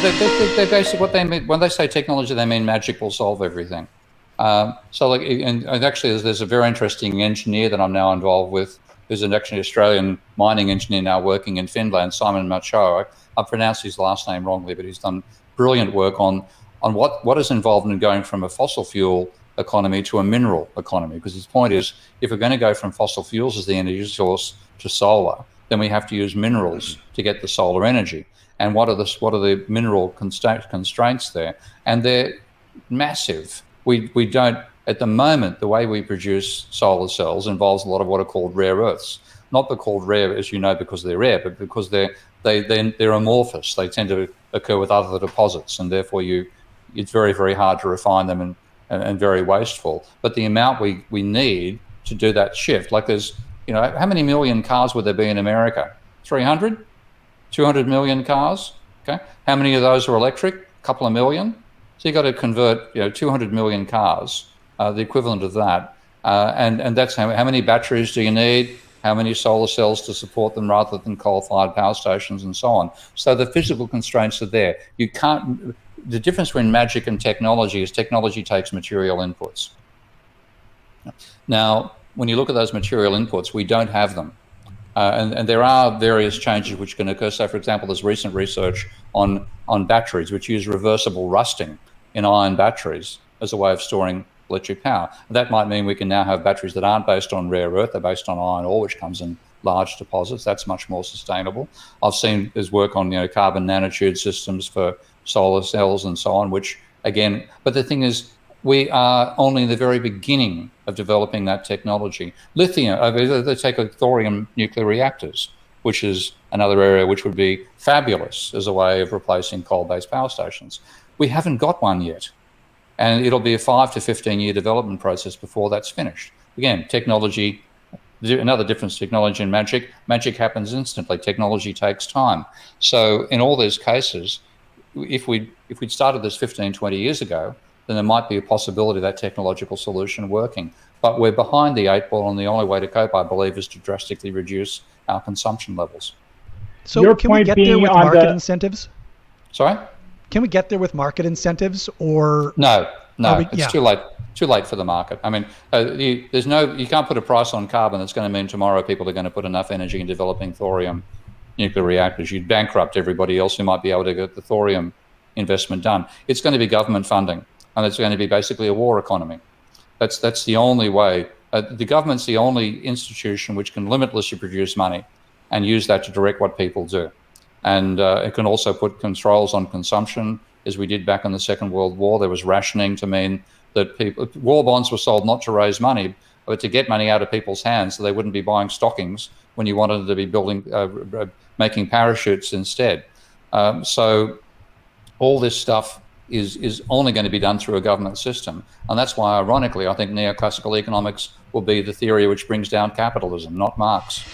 they basically, what they mean when they say technology, they mean magic will solve everything. So like, and actually, there's a very interesting engineer that I'm now involved with, who's an actually Australian mining engineer now working in Finland, Simon Macho. I pronounced his last name wrongly, but he's done brilliant work on what is involved in going from a fossil fuel economy to a mineral economy. Because his point is, if we're going to go from fossil fuels as the energy source to solar, then we have to use minerals to get the solar energy. And what are the mineral constraints there? And they're massive. We don't, at the moment, the way we produce solar cells involves a lot of what are called rare earths. Not called rare, as you know, because they're rare, but because they're amorphous. They tend to occur with other deposits, and therefore it's very, very hard to refine them and very wasteful. But the amount we need to do that shift, like there's, how many million cars would there be in America? 300? 200 million cars? Okay. How many of those are electric? A couple of million. So you've got to convert 200 million cars, the equivalent of that. And that's how many batteries do you need? How many solar cells to support them rather than coal-fired power stations and so on. So the physical constraints are there. You can't, the difference between magic and technology is technology takes material inputs. Now, when you look at those material inputs, we don't have them. And there are various changes which can occur. So, for example, there's recent research on batteries which use reversible rusting in iron batteries as a way of storing electric power. That might mean we can now have batteries that aren't based on rare earth, they're based on iron ore, which comes in large deposits. That's much more sustainable. I've seen there's work on carbon nanotube systems for solar cells and so on, which again, but the thing is, we are only in the very beginning of developing that technology. Lithium, they take thorium nuclear reactors, which is another area which would be fabulous as a way of replacing coal-based power stations. We haven't got one yet. And it'll be a 5 to 15-year development process before that's finished. Again, technology, another difference, technology and magic. Magic happens instantly. Technology takes time. So in all these cases, if we'd started this 15, 20 years ago, then there might be a possibility of that technological solution working. But we're behind the 8 ball, and the only way to cope, I believe, is to drastically reduce our consumption levels. So can we get there with market incentives? Sorry? Can we get there with market incentives, or no? It's too late. Too late for the market. I mean, you can't put a price on carbon that's going to mean tomorrow people are going to put enough energy in developing thorium nuclear reactors. You'd bankrupt everybody else who might be able to get the thorium investment done. It's going to be government funding, and it's going to be basically a war economy. That's the only way. The government's the only institution which can limitlessly produce money and use that to direct what people do. And it can also put controls on consumption, as we did back in the Second World War. There was rationing to mean that war bonds were sold not to raise money, but to get money out of people's hands so they wouldn't be buying stockings when you wanted to be making parachutes instead. So all this stuff is only going to be done through a government system. And that's why, ironically, I think neoclassical economics will be the theory which brings down capitalism, not Marx.